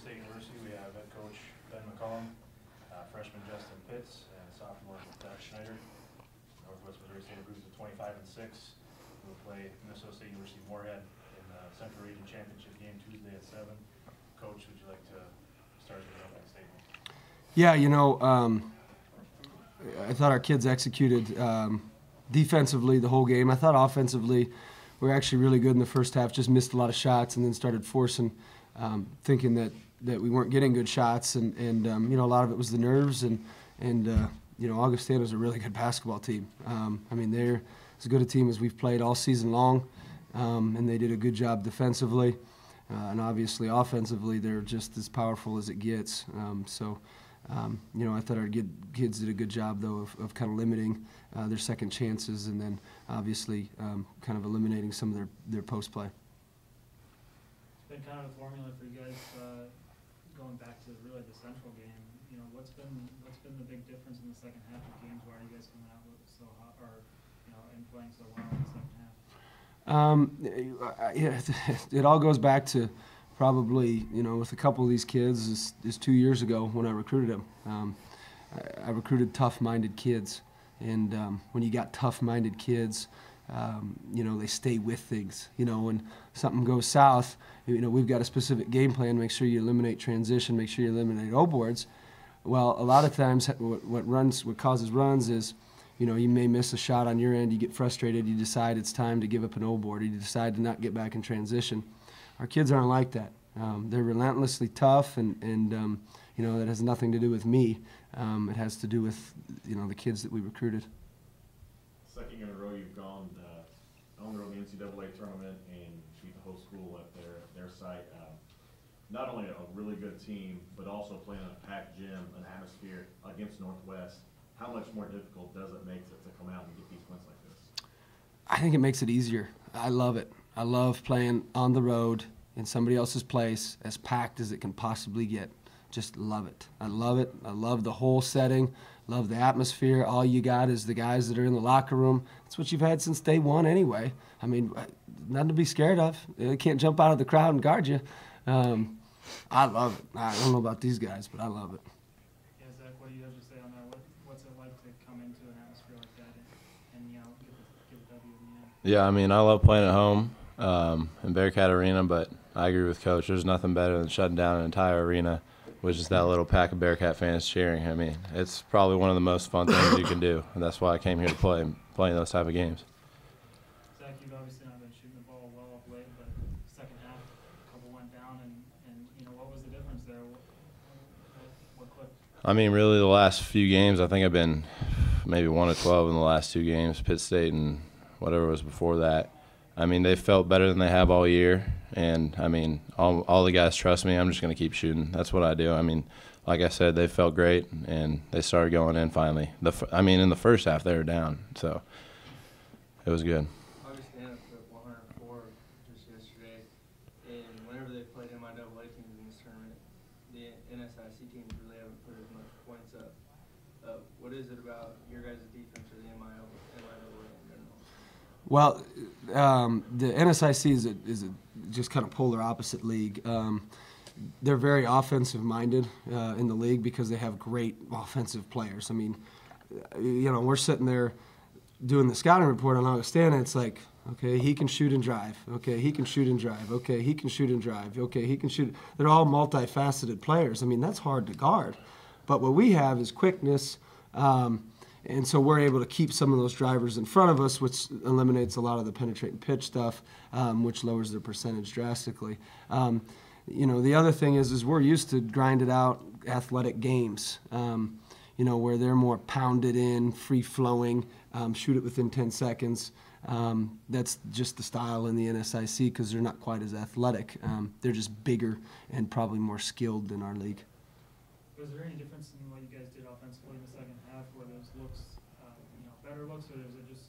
State University, we have head coach Ben McCollum, freshman Justin Pitts, and sophomore Zach Schneider. Northwest Missouri State improves to 25-6. We'll play Minnesota State University Moorhead in the Central Region Championship game Tuesday at 7. Coach, would you like to start with that statement? Yeah, you know, I thought our kids executed defensively the whole game. I thought offensively we were actually really good in the first half, just missed a lot of shots and then started forcing, thinking that we weren't getting good shots. And you know, a lot of it was the nerves. And you know, Augustana is a really good basketball team. I mean, they're as good a team as we've played all season long, and they did a good job defensively. And obviously offensively, they're just as powerful as it gets. You know, I thought our kids did a good job, though, of kind of limiting their second chances and then obviously kind of eliminating some of their post play. It's been kind of a formula for you guys going back to really the Central game. You know, what's been the big difference in the second half of games? Why are you guys coming out with so hot, or you know, and playing so well in the second half? It all goes back to probably, you know, with a couple of these kids is 2 years ago when I recruited them. I recruited tough-minded kids, and when you got tough-minded kids, you know, they stay with things. You know, when something goes south, you know, we've got a specific game plan. Make sure you eliminate transition. Make sure you eliminate O-boards. Well, a lot of times what causes runs is, you know, you may miss a shot on your end. You get frustrated. You decide it's time to give up an O-board. You decide to not get back in transition. Our kids aren't like that. They're relentlessly tough, and you know, that has nothing to do with me. It has to do with, you know, the kids that we recruited. Second year in a row, you've gone on the road in the NCAA tournament and beat the whole school at their site. Not only a really good team, but also playing in a packed gym, an atmosphere against Northwest. How much more difficult does it make it to come out and get these wins like this? I think it makes it easier. I love it. I love playing on the road in somebody else's place, as packed as it can possibly get. Just love it. I love it. I love the whole setting. Love the atmosphere. All you got is the guys that are in the locker room. That's what you've had since day one anyway. I mean, nothing to be scared of. They can't jump out of the crowd and guard you. I love it. I don't know about these guys, but I love it. Yeah, Zach, what do you have to say on that? What's it like to come into an atmosphere like that and you know, get a W in the end? Yeah, I mean, I love playing at home in Bearcat Arena, but I agree with Coach. There's nothing better than shutting down an entire arena with just that little pack of Bearcat fans cheering. I mean, it's probably one of the most fun things you can do, and that's why I came here to playing those type of games. Zach, you've obviously not been shooting the ball well of late, but second half, a couple went down, and you know, what was the difference there? What clicked? I mean, really, the last few games, I think I've been maybe 1 of 12 in the last 2 games, Pitt State and whatever was before that. I mean, they felt better than they have all year, and I mean, all the guys trust me. I'm just going to keep shooting. That's what I do. I mean, like I said, they felt great, and they started going in finally. I mean, in the first half, they were down, so it was good. Augustana put up 104 just yesterday, and whenever they played NCAA teams in this tournament, the NSIC teams really haven't put as much points up. What is it about your guys' defense or the NIL in general? Well, the NSIC is a just kind of polar opposite league. They're very offensive-minded in the league because they have great offensive players. I mean, you know, we're sitting there doing the scouting report on Augustana. It's like, okay, he can shoot and drive. Okay, he can shoot and drive. Okay, he can shoot and drive. Okay, he can shoot. They're all multifaceted players. I mean, that's hard to guard. But what we have is quickness. And so we're able to keep some of those drivers in front of us, which eliminates a lot of the penetrating pitch stuff, which lowers their percentage drastically. You know, the other thing is we're used to grinded out athletic games, you know, where they're more pounded in, free-flowing, shoot it within 10 seconds. That's just the style in the NSIC because they're not quite as athletic. They're just bigger and probably more skilled than our league. Was there any difference in what you guys did offensively in the second half? Were those looks, you know, better looks, or is it just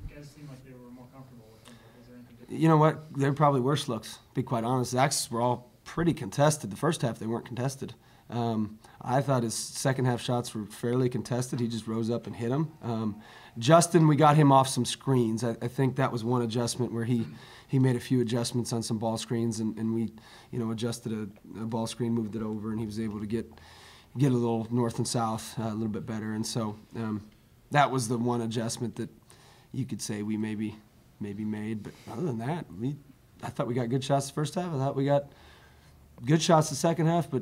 you guys seemed like they were more comfortable with them? Was there anything different? You know what? They're probably worse looks, to be quite honest. Zach's were all pretty contested. The first half, they weren't contested. I thought his second half shots were fairly contested. He just rose up and hit them. Justin, we got him off some screens. I think that was one adjustment where he made a few adjustments on some ball screens, and we, adjusted a ball screen, moved it over, and he was able to get a little north and south a little bit better. And so that was the one adjustment that you could say we maybe made. But other than that, I thought we got good shots the first half. I thought we got good shots the second half, but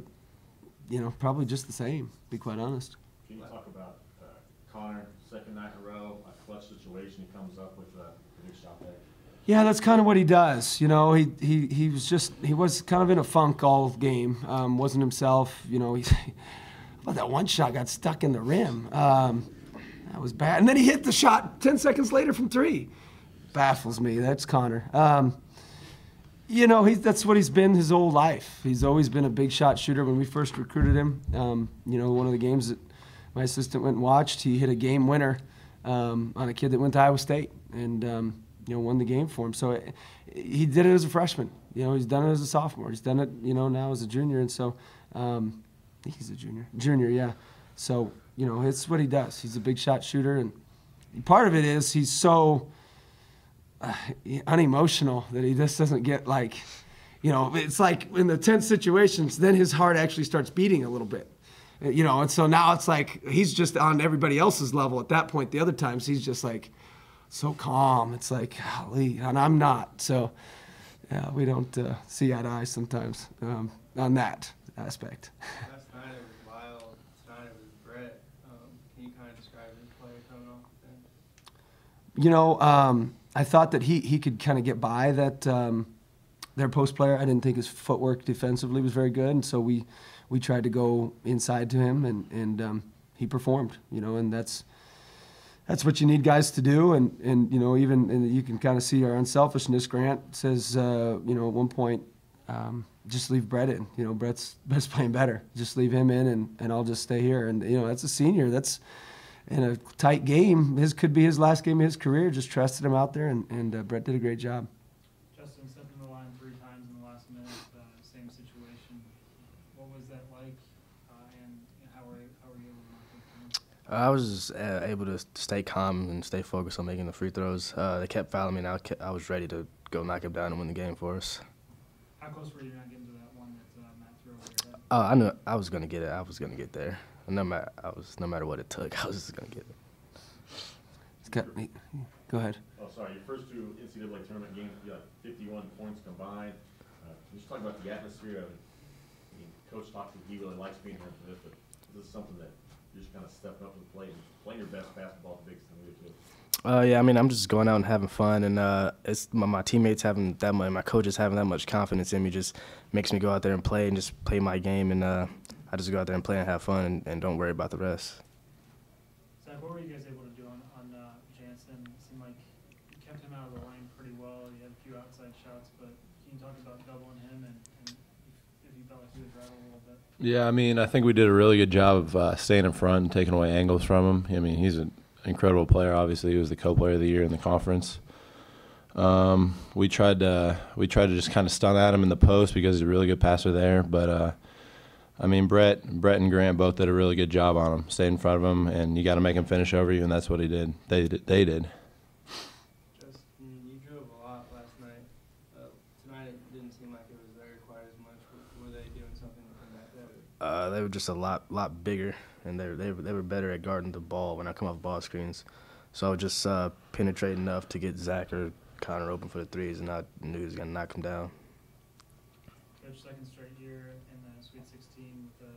probably just the same, to be quite honest. Can you talk about Connor, second night in a row, a clutch situation, he comes up with a big shot there? Yeah, that's kind of what he does. He was kind of in a funk all game. Wasn't himself. But that one shot got stuck in the rim. That was bad. And then he hit the shot 10 seconds later from 3. Baffles me. That's Connor. That's what he's been his whole life. He's always been a big shot shooter. When we first recruited him, one of the games that my assistant went and watched, he hit a game winner on a kid that went to Iowa State and, won the game for him. So he did it as a freshman. He's done it as a sophomore. He's done it, now as a junior. And so I think he's a junior. Junior, yeah. So, it's what he does. He's a big shot shooter. And part of it is he's so unemotional that he just doesn't get it's like in the tense situations, then his heart actually starts beating a little bit. And so now it's like he's just on everybody else's level at that point. The other times he's just like so calm. It's like, golly, and I'm not. So, yeah, we don't see eye to eye sometimes on that aspect. Last night it was Lyle, tonight it was Brett. Can you kind of describe his play coming off the bench? I thought that he could kind of get by that their post player. I didn't think his footwork defensively was very good, and so we tried to go inside to him, and he performed. And that's what you need guys to do, and even you can kind of see our unselfishness. Grant says, at one point, just leave Brett in. Brett's playing better. Just leave him in, and I'll just stay here. And that's a senior. That's in a tight game. His could be his last game of his career. Just trusted him out there, and Brett did a great job. Justin stepped in the line 3 times in the last minute. Same situation. What was that like? And how were you able to knock it down? I was just able to stay calm and stay focused on making the free throws. They kept fouling me, and I was ready to go knock him down and win the game for us. How close were you not getting to that one that Matt threw over your head? I knew I was gonna get it. I was gonna get there. No matter what it took, I was just gonna get it. Go ahead. Oh, sorry. Your first 2 NCAA tournament games, you had 51 points combined. Can you just talk about the atmosphere? Coach talked to he really likes being here for this, but is this something that you're just kind of stepping up to the plate and playing your best basketball at the biggest thing we do? Yeah, I'm just going out and having fun, and it's my teammates having that much, my coaches having that much confidence in me just makes me go out there and play and just play my game, and I just go out there and play and have fun and don't worry about the rest. Zach, what were you guys able to do on Jansen? It seemed like you kept him out of the lane pretty well. You had a few outside shots, but can you talk about doubling him and if you felt like he was right a little bit? Yeah, I think we did a really good job of staying in front and taking away angles from him. He's an incredible player. Obviously, he was the co-player of the year in the conference. We tried to just kind of stun at him in the post because he's a really good passer there. But Brett and Grant both did a really good job on him. Stayed in front of him, and you got to make him finish over you, and that's what he did. They did. Justin, you drove a lot last night. Tonight it didn't seem like it was there quite as much. Were they doing something to combat that? They were just a lot bigger, and they were better at guarding the ball when I come off ball screens. So I would just penetrate enough to get Zach or Connor open for the threes, and I knew he was going to knock him down. Coach, second straight year in the Sweet 16 with a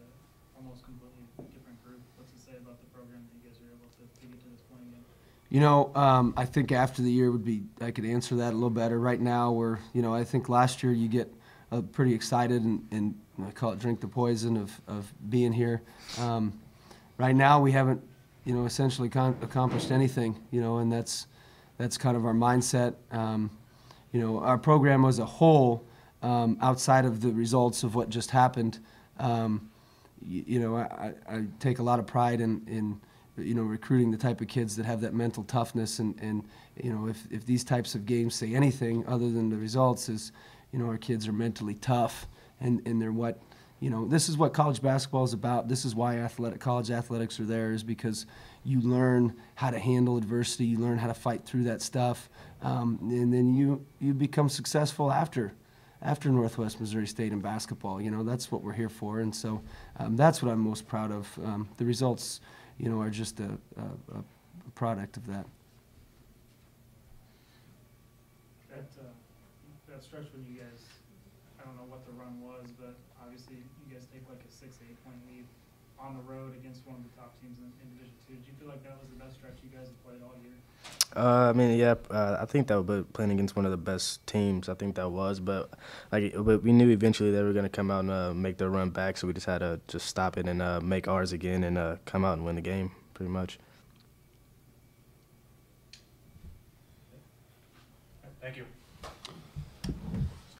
almost completely different group. What's it say about the program that you guys are able to get to this point again? I think after the year I could answer that a little better. Right now, I think last year you get pretty excited and I call it drink the poison of being here. Right now we haven't, essentially accomplished anything, and that's kind of our mindset. Our program as a whole, outside of the results of what just happened, I take a lot of pride in recruiting the type of kids that have that mental toughness, and if these types of games say anything other than the results is, our kids are mentally tough, and they're what, this is what college basketball is about. This is why college athletics are there, is because you learn how to handle adversity, you learn how to fight through that stuff, and then you become successful after Northwest Missouri State in basketball. That's what we're here for, and so that's what I'm most proud of. The results, are just a product of that. That stretch when you guys, I don't know what the run was, but obviously you guys take like a 6 to 8 point lead on the road against one of the top teams in Division II. Did you feel like that was the best stretch you guys have played all year? I think that was playing against one of the best teams. I think that was, but we knew eventually they were going to come out and make their run back, so we just had to just stop it and make ours again and come out and win the game, pretty much. Thank you.